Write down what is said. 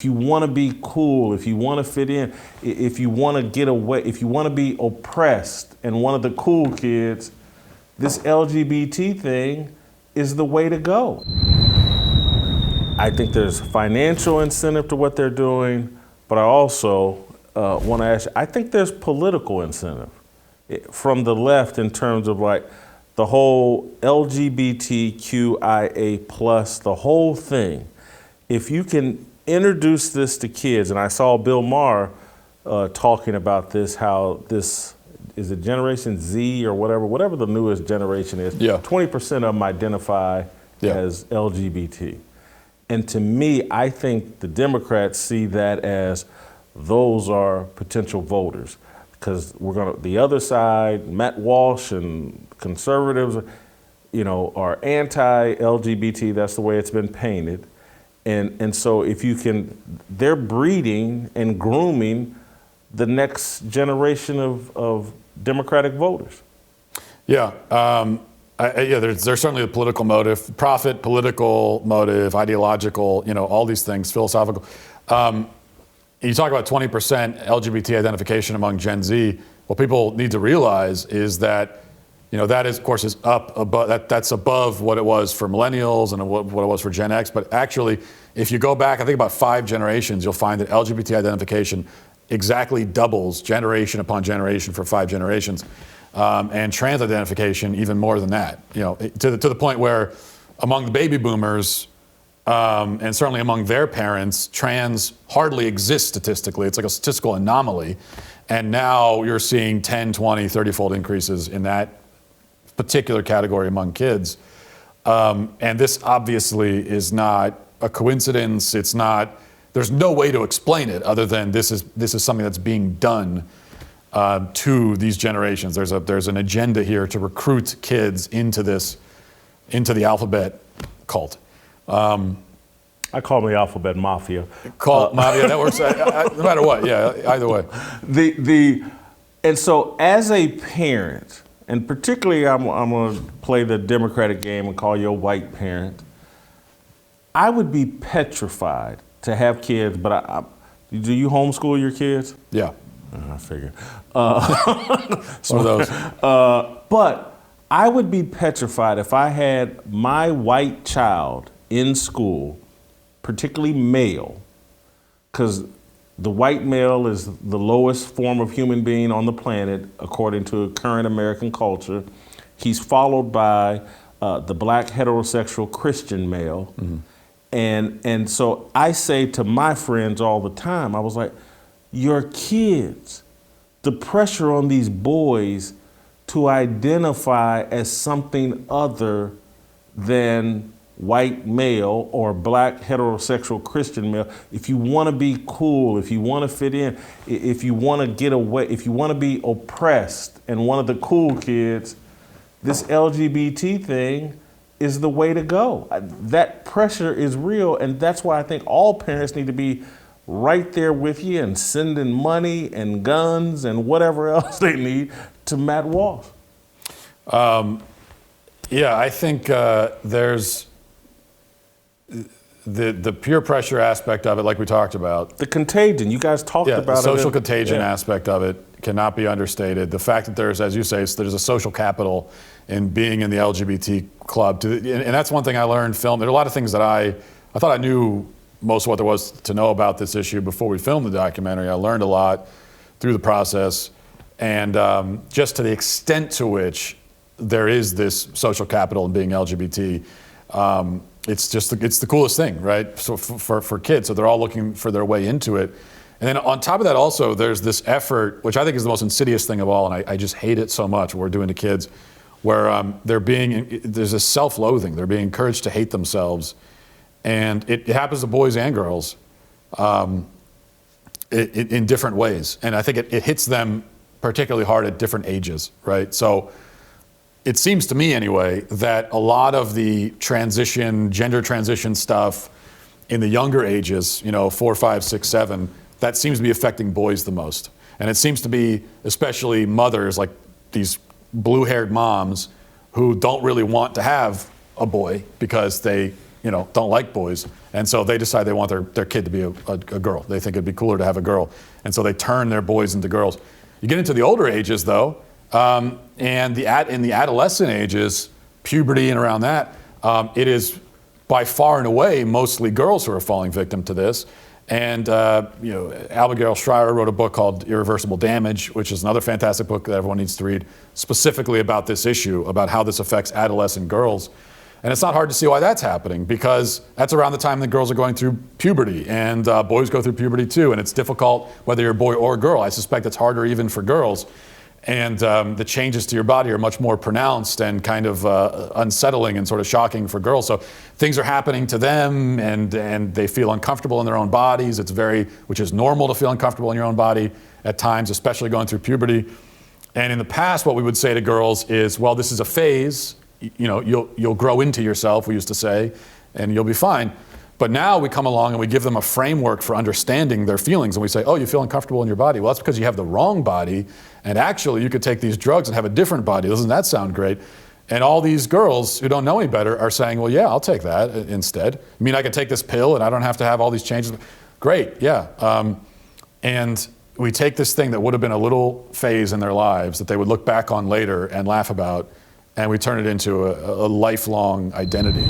If you want to be cool, if you want to fit in, if you want to get away, if you want to be oppressed and one of the cool kids, this LGBT thing is the way to go. I think there's financial incentive to what they're doing, but I also want to ask you, I think there's political incentive from the left in terms of like the whole LGBTQIA plus, the whole thing. If you can introduce this to kids, and I saw Bill Maher talking about this, how this is a Generation Z or whatever the newest generation is. Yeah. 20% of them identify as LGBT. And to me, I think the Democrats see that as those are potential voters, because the other side, Matt Walsh and conservatives, are anti-LGBT. That's the way it's been painted. And so if you can, they're breeding and grooming the next generation of Democratic voters. Yeah, there's certainly a political motive, profit, political motive, ideological, all these things, philosophical. You talk about 20% LGBT identification among Gen Z. What people need to realize is that, that is, of course, is up above. That's above what it was for millennials and what it was for Gen X. But actually, if you go back, I think about 5 generations, you'll find that LGBT identification exactly doubles generation upon generation for 5 generations, and trans identification even more than that. To the point where among the baby boomers, and certainly among their parents, trans hardly exists statistically. It's like a statistical anomaly. And now you're seeing 10, 20, 30-fold increases in that particular category among kids. And this obviously is not a coincidence. There's no way to explain it other than this is something that's being done to these generations. There's an agenda here to recruit kids into the alphabet cult. I call them the alphabet mafia. Cult mafia, that works. No matter what, yeah, either way. And so as a parent, and particularly I'm going to play the Democratic game and call you a white parent, I would be petrified to have kids, but do you homeschool your kids? Yeah. I figure. One of those. But I would be petrified if I had my white child in school, particularly male, because the white male is the lowest form of human being on the planet, according to current American culture. He's followed by the black heterosexual Christian male. Mm-hmm. And so I say to my friends all the time, I was like, your kids, the pressure on these boys to identify as something other than white male or black heterosexual Christian male, if you want to be cool, if you want to fit in, if you want to get away, if you want to be oppressed and one of the cool kids, this LGBT thing is the way to go. That pressure is real, and that's why I think all parents need to be right there with you and sending money and guns and whatever else they need to Matt Walsh. I think there's the peer pressure aspect of it, like we talked about. The contagion, you guys talked about it. The social contagion aspect of it cannot be understated. The fact that there's, as you say, there's a social capital in being in the LGBT club. And that's one thing I learned filming. There are a lot of things that I thought I knew most of what there was to know about this issue before we filmed the documentary. I learned a lot through the process. And just to the extent to which there is this social capital in being LGBT, it's the coolest thing, right? So for kids, so they're all looking for their way into it. And then on top of that also, there's this effort, which I think is the most insidious thing of all, and I just hate it so much, what we're doing to kids, where there's a self-loathing. They're being encouraged to hate themselves. And it happens to boys and girls in different ways. And I think it hits them particularly hard at different ages, right? So it seems to me anyway that a lot of the gender transition stuff in the younger ages, 4, 5, 6, 7, that seems to be affecting boys the most. And it seems to be especially mothers, like these blue-haired moms who don't really want to have a boy because they don't like boys, and so they decide they want their kid to be a girl. They think it'd be cooler to have a girl, and so they turn their boys into girls. You get into the older ages though, and in the adolescent ages, puberty and around that, it is by far and away mostly girls who are falling victim to this. And Abigail Shrier wrote a book called Irreversible Damage, which is another fantastic book that everyone needs to read, specifically about this issue, about how this affects adolescent girls. And it's not hard to see why that's happening, because that's around the time that girls are going through puberty, and boys go through puberty too, and it's difficult whether you're a boy or a girl. I suspect it's harder even for girls. And the changes to your body are much more pronounced and kind of unsettling and sort of shocking for girls. So things are happening to them, and they feel uncomfortable in their own bodies. Which is normal to feel uncomfortable in your own body at times, especially going through puberty. And in the past, what we would say to girls is, well, this is a phase. You'll grow into yourself, we used to say, and you'll be fine. But now we come along and we give them a framework for understanding their feelings, and we say, oh, you feel uncomfortable in your body. Well, that's because you have the wrong body, and actually you could take these drugs and have a different body. Doesn't that sound great? And all these girls who don't know any better are saying, well, yeah, I'll take that instead. I mean, I can take this pill and I don't have to have all these changes. Great, yeah. And we take this thing that would have been a little phase in their lives that they would look back on later and laugh about, and we turn it into a lifelong identity.